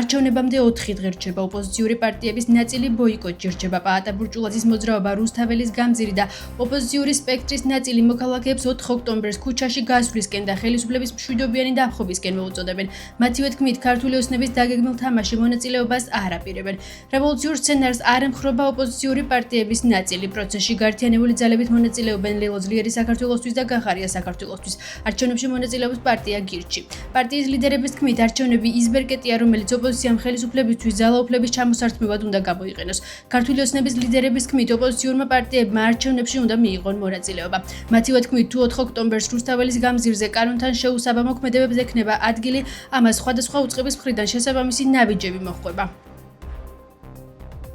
არჩევნებამდე 4 დღე რჩება ოპოზიციური პარტიების ნაწილი ბოიკოტში რჩება პაატა ბურჭულაძის მოძრაობა რუსთაველის გამზირი და ოპოზიციური სპექტრის ნაწილი მოქალაქეებს 4 ოქტომბერს ქუჩაში გასვლისკენ და ხელისუფლების მშვიდობიანი დამხობისკენ მოუწოდებენ. მათივე თქმით, ქართული ოცნების დაგეგმილ თამაში მონაწილეობას არ აპირებენ. რევოლუციურ სცენარს არ ემხრობა ოპოზიციური პარტიების ნაწილი. პროცესში გაერთიანებული ძალებით მონაწილეობენ ლელო ძლიერი საქართველოსთვის და გახარია საქართველოსთვის. არჩევნებში მონაწილეობს პარტია გირჩი. პარტიის ლიდერების თქმით, არჩევნები ის ბერკეტია, რომელიც ოპოზიციამ ხელისუფლებისთვის ძალაუფლების ჩამოსართმევად უნდა გამოიყენოს. ქართული ოცნების ლიდერების თქმით, ოპოზიციურმა პარტიებმა არჩევნებში უნდა მიიღონ მონაწილეობა. მათივე თქმით, თუ 4 ოქტომბერს რუსთაველის გამზირზე კანონთან შეუსაბამო მოქმედებებზე ექნება ადგილი, ამას სხვადასხვა უწყების მხრიდან შესაბამისი ნაბიჯები მოჰყვება.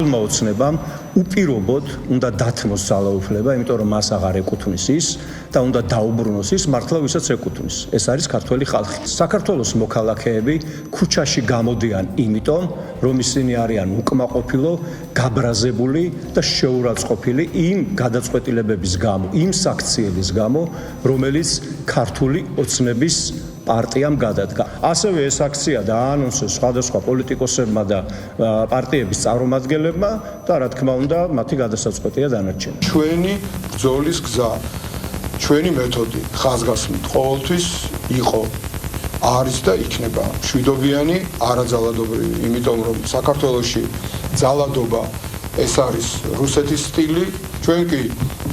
მოუცნებამ უპირობოდ უნდა დათმოს ძალაუფლება, იმიტომ რომ მას აღარ ეკუთვნის ის და უნდა დაუბრუნოს ის მართლა ვისაც ეკუთვნის. ეს არის ქართველი ხალხი. საქართველოს მოქალაქეები ქუჩაში გამოდიან იმიტომ, რომ ისინი არიან უკმაყოფილო, გაბრაზებული და შეურაცხყოფილი იმ გადაწყვეტილებების გამო, იმ საქციელის გამო, რომელიც ქართული ოცნების პარტიამ გადადგა. ასევე ეს აქცია დაანონსეს სხვადასხვა პოლიტიკოსებმა და პარტიების წარმომადგენლებმა და რა თქმა უნდა, მათი გადასაწყვეტია დანარჩენი. ჩვენი ბრძოლის გზა, ჩვენი მეთოდი ხაზგასმით ყოველთვის იყო, არის და იქნება მშვიდობიანი, არაძალადობრივი, იმიტომ რომ საქართველოში ძალადობა ეს არის რუსეთის სტილი, ჩვენ კი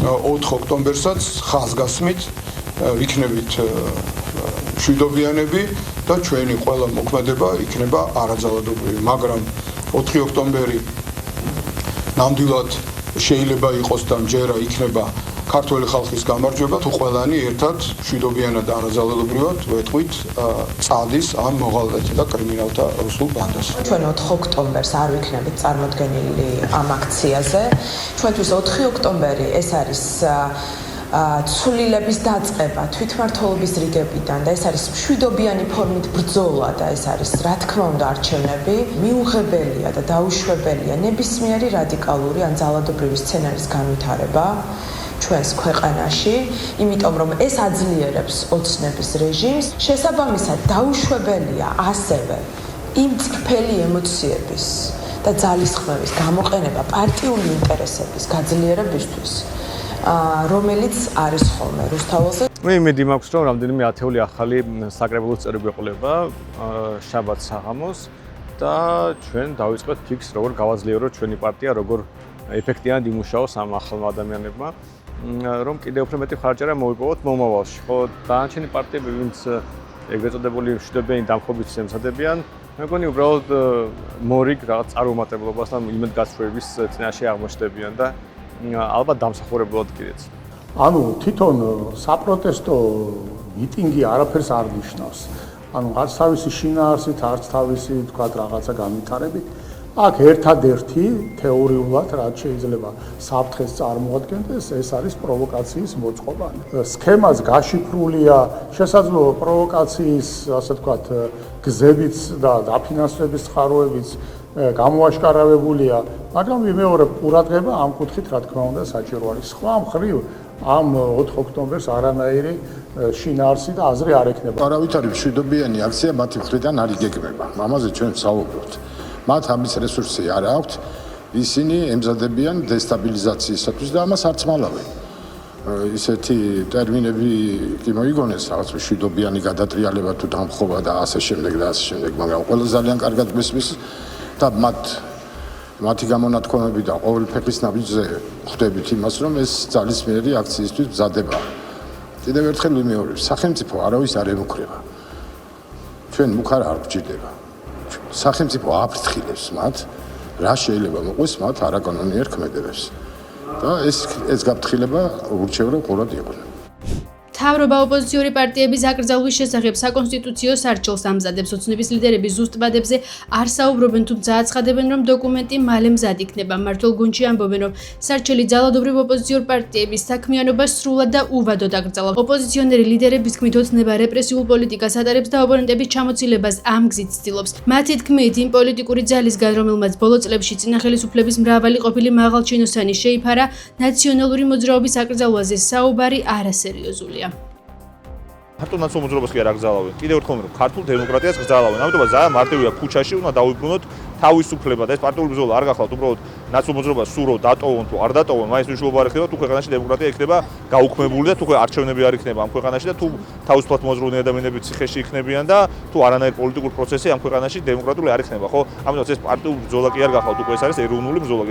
4 ოქტომბერსაც ხაზგასმით იქნებით მშვიდობიანები და ჩვენი ყველა მოქმედება იქნება არაძალადობრივი, მაგრამ 4 ოქტომბერი ნამდვილად შეიძლება იყოს და მჯერა იქნება ქართველი ხალხის გამარჯვება, თუ ყველანი ერთად მშვიდობიანად და არაძალადობრივად ვეთყვით წადის ამ მოღალატეთა და კრიმინალთა რუსულ ბანდას. ჩვენ 4 ოქტომბერს არ ვიქნებით წარმოდგენილი ამ აქციაზე. ჩვენთვის 4 ოქტომბერი ეს არის ცვლილების დაწყება თვითმმართველობის რიგებიდან და ეს არის მშვიდობიანი ფორმით ბრძოლა და ეს არის რა თქმა უნდა არჩევნები. მიუღებელია და დაუშვებელია ნებისმიერი რადიკალური ან ძალადობრივი სცენარის განვითარება ჩვენს ქვეყანაში, იმიტომ რომ ეს აძლიერებს ოცნების რეჟიმს. შესაბამისად დაუშვებელია ასევე იმ წრფელი ემოციების და ძალისხმევის გამოყენება პარტიული ინტერესების გაძლიერებისთვის, რომელიც არის ხოლმე რუსთაველზე. მე იმედი მაქვს, რომ რამდენიმე ათეული ახალი საკრებულოს წევრი გვეყოლება შაბათს საღამოს და ჩვენ დავიწყოთ ფიქს, როგორ გავაძლიეროთ ჩვენი პარტია, როგორ ეფექტიანად იმუშაოს ამ ახალმა ადამიანებმა, რომ კიდევ უფრო მეტი ხარჯერა მოვიპოვოთ მომავალში. ხო, დანარჩენი პარტიები, ვინც ეგრეთ წოდებული მშვიდობიანი დამხობის ემზადებიან, მე მგონი უბრალოდ მორიგ რაღაც წარუმატებლობასთან იმედგაცრუების წინაშე აღმოჩნდებიან და ალბათ დამსახურებულად კიდეც. ანუ თვითონ საპროტესტო მიტინგი არაფერს არ ნიშნავს. ანუ არც თავისი შინაარსით, არც თავისი თქვათ რაღაცა განვითარებით. აქ ერთადერთი თეორიულად რაც შეიძლება საფრთხეს წარმოადგენდეს, ეს არის პროვოკაციის მოწყობა. სქემაც გაშიფრულია, შესაძლოა პროვოკაციის, ასე ვთქვათ, გზებიც და დაფინანსების წყაროებიც გამოაშკარავებულია, მაგრამ ვიმეორებ ყურადღება ამ კუთხით რა თქმა უნდა საჭირო არის. სხვა მხრივ ამ 4 ოქტომბერს არანაირი შინაარსი და აზრი არ ექნება. არავით არის მშვიდობიანი აქცია მათი მხრიდან არ იგეგმება. ამაზე ჩვენ ვსაუბრობთ. მათ ამის რესურსი არ აქვთ, ისინი ემზადებიან დესტაბილიზაციისათვის და ამას არც მალავენ. ისეთი ტერმინები კი მოიგონეს, რაღაც მშვიდობიანი გადატრიალება თუ დამხობა და ასე შემდეგ და ასე შემდეგ, მაგრამ ყველა ძალიან კარგად მესმის და მათი გამონათქვამები და ყოველ ფეხის ნაბიჯზე ხვდებით იმას, რომ ეს ძალისმიერი აქციისთვის მზადება. კიდევ ერთხელ ვიმეორებ, სახელმწიფო არავის არ ემუქრება. ჩვენ მუქარა არ გვჭირდება. სახელმწიფო აფრთხილებს მათ, რა შეიძლება მოყვეს მათ არაკანონიერ ქმედებებს. და ეს გაფრთხილება ურჩევნო ყურად იყო. მთავრობა ოპოზიციური პარტიების აკრძალვის შესახებ საკონსტიტუციო სარჩელს ამზადებს. ოცნების ლიდერები ზუსტ ბადებზე არ საუბრობენ, თუმცა აცხადებენ, რომ დოკუმენტი მალე მზად იქნება. მმართველ გუნდში ამბობენ, რომ სარჩელი ძალადობრივ ოპოზიციურ პარტიების საქმიანობას სრულად და უვადოდ აკრძალავს. ოპოზიციონერი ლიდერების თქმით, ოცნება რეპრესიულ პოლიტიკას ატარებს და ოპონენტების ჩამოცილებას ამ გზით ცდილობს. მათი თქმით, იმ პოლიტიკური ძალისგან, რომელმაც ბოლო წლებში წინა ხელისუფლების მრავალი ყოფილი მაღალჩინოსანი შეიფარა, ნაციონალური მოძრაობის აკრძალვაზე საუბარი არასერიოზულია. მარტო ნაცნობ მოძრაობას კი არ აგზალავენ. კიდევ ერთხელ რომ ქართულ დემოკრატიას გზალავენ. ამიტომაც ძალიან მარტივია ქუჩაში უნდა დავიბრუნოთ თავისუფლება და ეს პარტიული ბრძოლა არ გახლავთ უბრალოდ ნაცნობ მოძრაობას სურო დატოვონ თუ არ დატოვონ, მაინც მნიშვნელობა არ ეხება თუ ქვეყანაში დემოკრატია იქნება გაუქმებული და თუ არჩევნები არ იქნება ამ ქვეყანაში და თუ თავისუფლად მოძრაობნი ადამიანები ციხეში იქნებიან და თუ არანაირი პოლიტიკური პროცესი ამ ქვეყანაში დემოკრატიული არ იქნება, ხო? ამიტომ ეს პარტიული ბრძოლა კი არ გახლავთ, უკვე ეს არის ეროვნული ბრძოლა.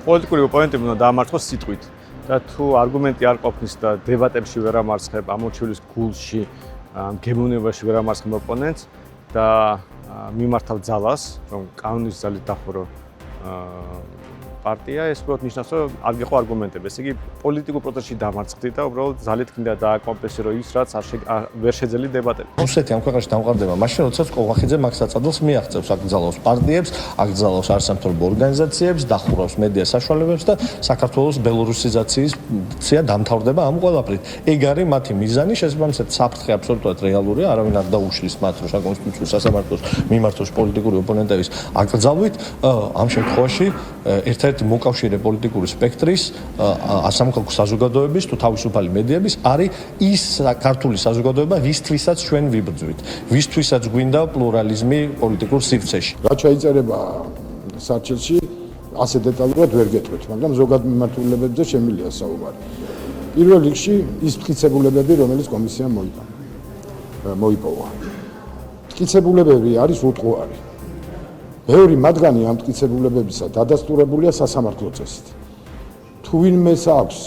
პოლიტიკური ოპონენტები უნდა დაამარცხოს სიტყვით და თუ არგუმენტი არ ყოფნის და დებატებში ვერ ამარცხებ ამორჩევლის გულში, გემოვნებაში ვერ ამარცხებ ოპონენტს და მიმართავ ძალას, რომ კანონის ძალით დახურო პარტია, ეს უბრალოდ ნიშნავს, რომ არ გეყო არგუმენტები. ესე იგი, პოლიტიკურ პროცესში დამარცხდი და უბრალოდ ძალით კიდე დააკომპენსირო ის, რაც ვერ შეძელი დებატები. რუსეთი ამ ქვეყანაში დამყარდება მაშინ, როდესაც ყოღახიძე მაგ საწადელს მიაღწევს, აკრძალავს პარტიებს, აკრძალავს არასამთავრობო ორგანიზაციებს, დახურავს მედია საშუალებებს და საქართველოს ბელორუსიზაციის ცია დამთავრდება ამ ყველაფრით. ეგ არის მათი მიზანი, შესაბამისად საფრთხე აბსოლუტურად რეალურია, არავინ არ დაუშლის მათ, რომ საკონსტიტუციო სასამართლოს მიმართოს პოლიტიკური ოპონენტების აკრძალვით. ამ შემთხვევაში ერთ-ერთი მოკავშირე პოლიტიკური სპექტრის ასამხელო საზოგადოების თუ თავისუფალი მედიების არის ის ქართული საზოგადოება, ვისთვისაც ჩვენ ვიბრძვით, ვისთვისაც გვინდა პლურალიზმი პოლიტიკურ სივრცეში. რაც შეიწერება საჩელში ასე დეტალურად ვერ გეტყვით, მაგრამ ზოგად მიმართულებებზე შემიძლია საუბარი. პირველ რიგში ის მტკიცებულებები, რომელიც კომისიამ მოიპოვა. მტკიცებულებები არის უტყუარი. ბევრი მათგანი ამ მტკიცებულებებისა დადასტურებულია სასამართლო წესით. თუ ვინმეს აქვს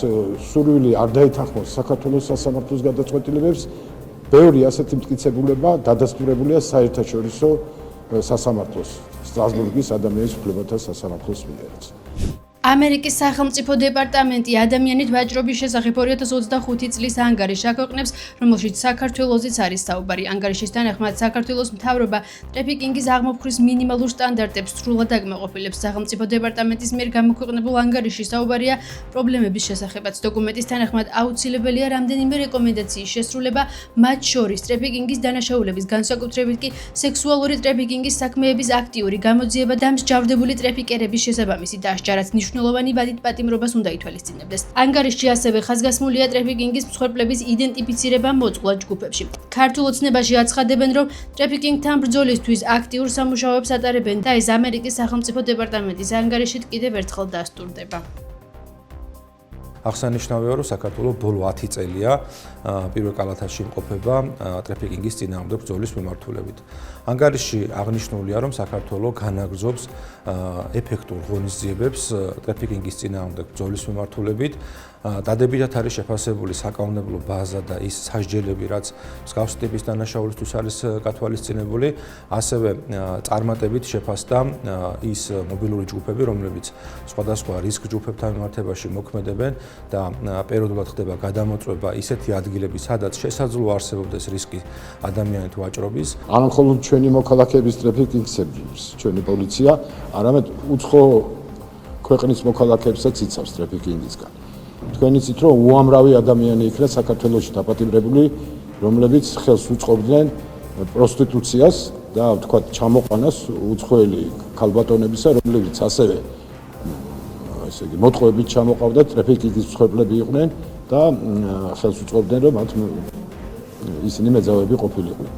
სურვილი არ დაეთანხმოს საქართველოს სასამართლოს გადაწყვეტილებებს, ბევრი ასეთი მტკიცებულება დადასტურებულია საერთაშორისო სასამართლოს, სტრასბურგის ადამიანის უფლებათა სასამართლოს მიერაც. ამერიკის სახელმწიფო დეპარტამენტი ადამიანით ვაჭრობის შესახებ 2025 წლის ანგარიშს აქვეყნებს, რომელშიც საქართველოსიც არის საუბარი. ანგარიშის თანახმად საქართველოს მთავრობა ტრაფიკინგის აღმოფხრის მინიმალურ სტანდარტებს სრულად აკმაყოფილებს. სახელმწიფო დეპარტამენტის მიერ გამოქვეყნებულ ანგარიშში საუბარია პრობლემების შესახებაც. დოკუმენტის თანახმად აუცილებელია რამდენიმე რეკომენდაციის შესრულება, მათ შორის ტრაფიკინგის დანაშაულების, განსაკუთრებით კი სექსუალური ტრაფიკინგის საქმეების აქტიური გამოძიება და მსჯავრდებული ტრაფიკერების შესაბამისი დასჯა, რაც მნიშვნელოვანი ვადით პატიმრობას უნდა ითვალისწინებდეს. ანგარიშში ასევე ხაზგასმულია ტრაფიკინგის მსხვერპლების იდენტიფიცირება მოწყვლად ჯგუფებში. ქართულ ოცნებაში აცხადებენ, რომ ტრაფიკინგთან ბრძოლისთვის აქტიურ სამუშაოებს ატარებენ და ეს ამერიკის სახელმწიფო დეპარტამენტის ანგარიშით კიდევ ერთხელ დასტურდება. აღსანიშნავია, რომ საქართველოს ბოლო 10 წელია პირველ კალათაში იმყოფება ტრაფიკინგის წინააღმდეგ ბრძოლის მიმართულებით. ანგარიშში აღნიშნულია, რომ საქართველოს განაგრძობს ეფექტურ ღონისძიებებს ტრაფიკინგის წინააღმდეგ ბრძოლის მიმართულებით. დადებითად არის შეფასებული საკანონმდებლო ბაზა და ის სასჯელები, რაც მსგავსი ტიპის დანაშაულისთვის არის გათვალისწინებული, ასევე წარმატებით შეფასდა ის მობილური ჯგუფები, რომლებიც სხვადასხვა რისკ ჯგუფებთან მიმართებაში მოქმედებენ და პერიოდულად ხდება გადამოწვევა ისეთი ადგილები, სადაც შესაძლოა არსებობდეს რისკი ადამიანით ვაჭრობის. არ მხოლოდ ჩვენი მოქალაქეების ტრაფიკინგს, ჩვენი პოლიცია, არამედ უცხო ქვეყნის მოქალაქეებსაც იცავს ტრაფიკინგისგან. თქვენ იცით, რომ უამრავი ადამიანი იქნა საქართველოში დაპატიმრებული, რომლებიც ხელს უწყობდნენ პროსტიტუციას და ვთქვათ, ჩამოყვანას უცხოელი ქალბატონებისა, რომლებიც ასევე ესე იგი მოტყუებით ჩამოყავდათ, ტრაფიკინგის მსხვერპლები იყვნენ და ხელს უწყობდნენ, რომ მათ ისინი მეძავები ყოფილიყვნენ.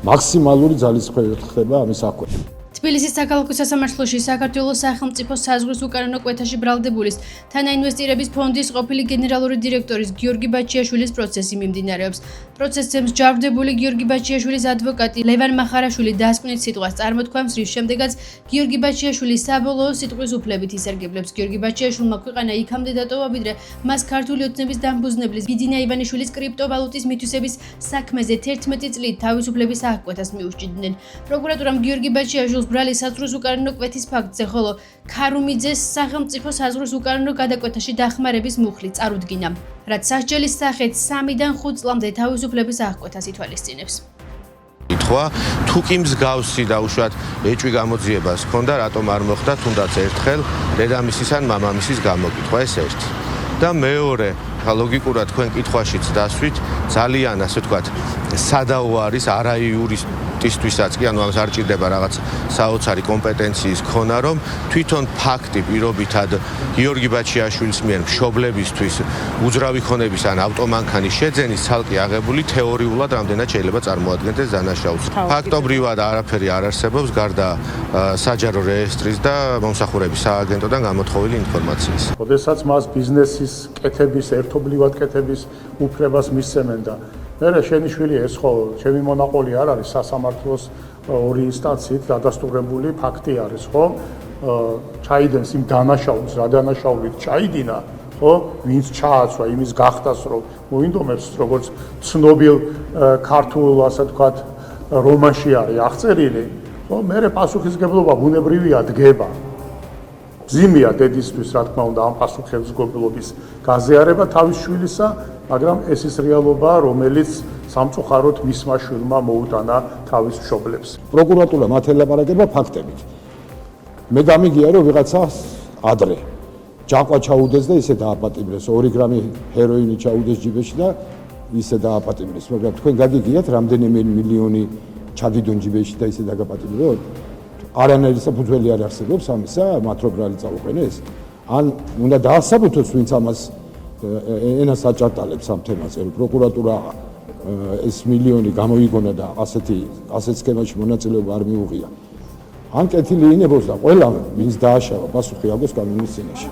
მაქსიმალური ძალისხმევით ხდება ამის აღკვეთა. თბილისის საქალაქო სასამართლოში საქართველოს სახელმწიფო საზღვრის უკანონო კვეთაში ბრალდებულის თანაინვესტირების ფონდის ყოფილი გენერალური დირექტორის გიორგი ბაჩიაშვილის პროცესი მიმდინარეობს. პროცესზე მსჯავრდებული გიორგი ბაჩიაშვილის ადვოკატი ლევან მახარაშვილი დასკვნით სიტყვას წარმოთქვამს, რის შემდეგაც გიორგი ბაჩიაშვილი საბოლოო სიტყვის უფლებით ისარგებლებს. გიორგი ბაჩიაშვილმა ქვეყანა იქამდე დატოვა, ვიდრე მას ქართული ოცნების დამფუძნებლის ბიძინა ივანიშვილის კრიპტოვალუტის მითვისების საქმეზე 11 წლით თავისუფლების აღკვეთას მიუსჭიდნენ. პროკურატურამ გიორგი ბაჩიაშვილს ბრალი საზღვრის უკანონო კვეთის ფაქტზე, ხოლო ქარუმიძეს სახელმწიფო საზღვრის უკანონო გადაკვეთაში დახმარების მუხლი წარუდგინა, რაც სასჯელის სახით 3-დან 5 წლამდე თავისუფლების აღკვეთას ითვალისწინებს. ითქვა, თუ კი მსგავსი დაუშვათ ეჭვი გამოძიებას ჰქონდა, რატომ არ მოხდა თუნდაც ერთხელ დედამისის ან მამამისის გამოკითხვა, ეს ერთი. და მეორე, ლოგიკურად თქვენ კითხვაშიც დასვით, ძალიან ასე ვთქვათ, სადაო არის არაიურის ფაქტისთვისაც კი, ანუ ამას არ ჭირდება რაღაც საოცარი კომპეტენციის ქონა, რომ თვითონ ფაქტი პირობითად გიორგი ბაჩიაშვილის მიერ მშობლებისთვის უძრავი ქონების ან ავტომანქანის შეძენის ცალკე აღებული თეორიულად რამდენად შეიძლება წარმოადგენდეს დანაშაულს. ფაქტობრივად არაფერი არ არსებობს გარდა საჯარო რეესტრის და მომსახურების სააგენტოდან გამოთხოვილი ინფორმაციის. როდესაც მას ბიზნესის კეთების, ერთობლივად კეთების უფლებას მისცემენ და მერე შენი შვილი ეს ხო ჩემი მონაყოლი არ არის სასამართლოს ორი ინსტანციით დადასტურებული ფაქტი არის, ხო? ჩაიდენს იმ დანაშაულს, რა დანაშაულით ჩაიდინა, ხო? ვინც ჩააცვა იმის გახდას, რომ მოინდომებს როგორც ცნობილ ქართულ, ასე ვთქვათ, რომანში არის აღწერილი, ხო? მერე პასუხისგებლობა ბუნებრივია დგება. მძიმეა დედისთვის, რა თქმა უნდა, ამ პასუხისმგებლობის გაზიარება თავის შვილისა, მაგრამ ეს ის რეალობაა, რომელიც სამწუხაროდ მისმა შვილმა მოუტანა თავის მშობლებს. პროკურატურა მათ ელაპარაკება ფაქტებით. მე გამიგია, რომ ვიღაცას ადრე ჯაყვა ჩაუდეს და ისე დააპატიმრეს, 2 გრამი ჰეროინი ჩაუდეს ჯიბეში და ისე დააპატიმრეს, მაგრამ თქვენ გაგიგიათ, რამდენიმე მილიონი ჩაგიდონ ჯიბეში და ისე დაგაპატიმროთ? არანაირი საფუძველი არ არსებობს ამისა, მათ რო ბრალი წაუყენეს? ან უნდა დაასაბუთოს ვინც ამას ენას აჭარტალებს ამ თემაზე, რომ პროკურატურა ეს მილიონი გამოიგონა და ასეთ სქემაში მონაწილეობა არ მიუღია. ან კეთილი ინებოს და ყველა ვინც დააშავა პასუხი აგოს კანონის წინაშე.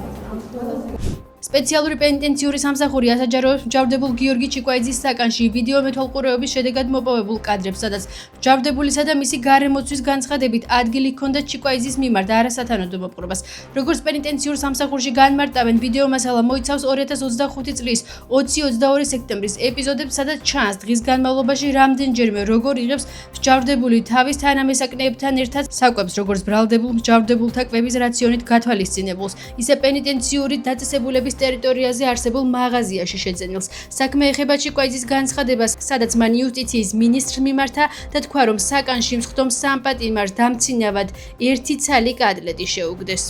სპეციალური პენიტენციური სამსახური ასაჯაროებს მჯავრდებულ გიორგი ჩიკვაიძის საკანში ვიდეო მეთვალყურეობის შედეგად მოპოვებულ კადრებს, სადაც მჯავრდებულისა და მისი გარემოცვის განცხადებით ადგილი ჰქონდა ჩიკვაიძის მიმართ არასათანადო მოპყრობას. როგორც პენიტენციურ სამსახურში განმარტავენ, ვიდეო მასალა მოიცავს 2025 წლის 20-22 სექტემბრის ეპიზოდებს, სადაც ჩანს დღის განმავლობაში რამდენჯერმე როგორ იღებს მჯავრდებული თავის თანამესაკნეებთან ერთად საკვებს, როგორც ბრალდებულ მჯავრდებულთა კვების რაციონით გათვალისწინებულს, ისე პენიტენციური დაწესებულების ტერიტორიაზე არსებულ მაღაზიაში შეძენილს. საქმე ეხება ჩიკვაიძის განცხადებას, სადაც მან იუსტიციის მინისტრს მიმართა და თქვა, რომ საკანში მსხდომ სამპატიმარს დამცინავად 1 ცალი კატლეტი შეუგდეს.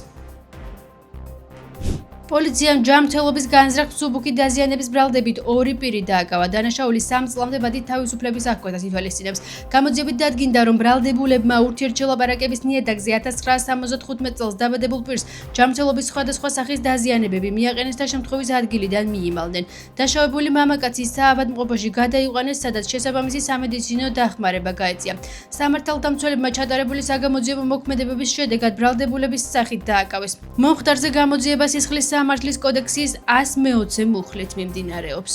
პოლიციამ ჯანმრთელობის განზრახ მსუბუქი დაზიანების ბრალდებით 2 პირი დააკავა. დანაშაული 3 წლამდე ბადით თავისუფლების აღკვეთას ითვალისწინებს. გამოძიებით დადგინდა, რომ ბრალდებულებმა ურთიერთშელაპარაკების ნიადაგზე 1975 წელს დაბადებულ პირს ჯანმრთელობის სხვადასხვა სახის დაზიანებები მიაყენეს და შემთხვევის ადგილიდან მიიმალნენ. დაშავებული მამაკაცი საავადმყოფოში გადაიყვანეს, სადაც შესაბამისი სამედიცინო დახმარება გაეწია. სამართალდამცველებმა ჩატარებული საგამოძიებო მოქმედებების შედეგად ბრალდებულების სახით დააკავეს. მომხდარზე გამოძიება სისხლის სამართლის კოდექსის 140 მუხლით მიმდინარეობს.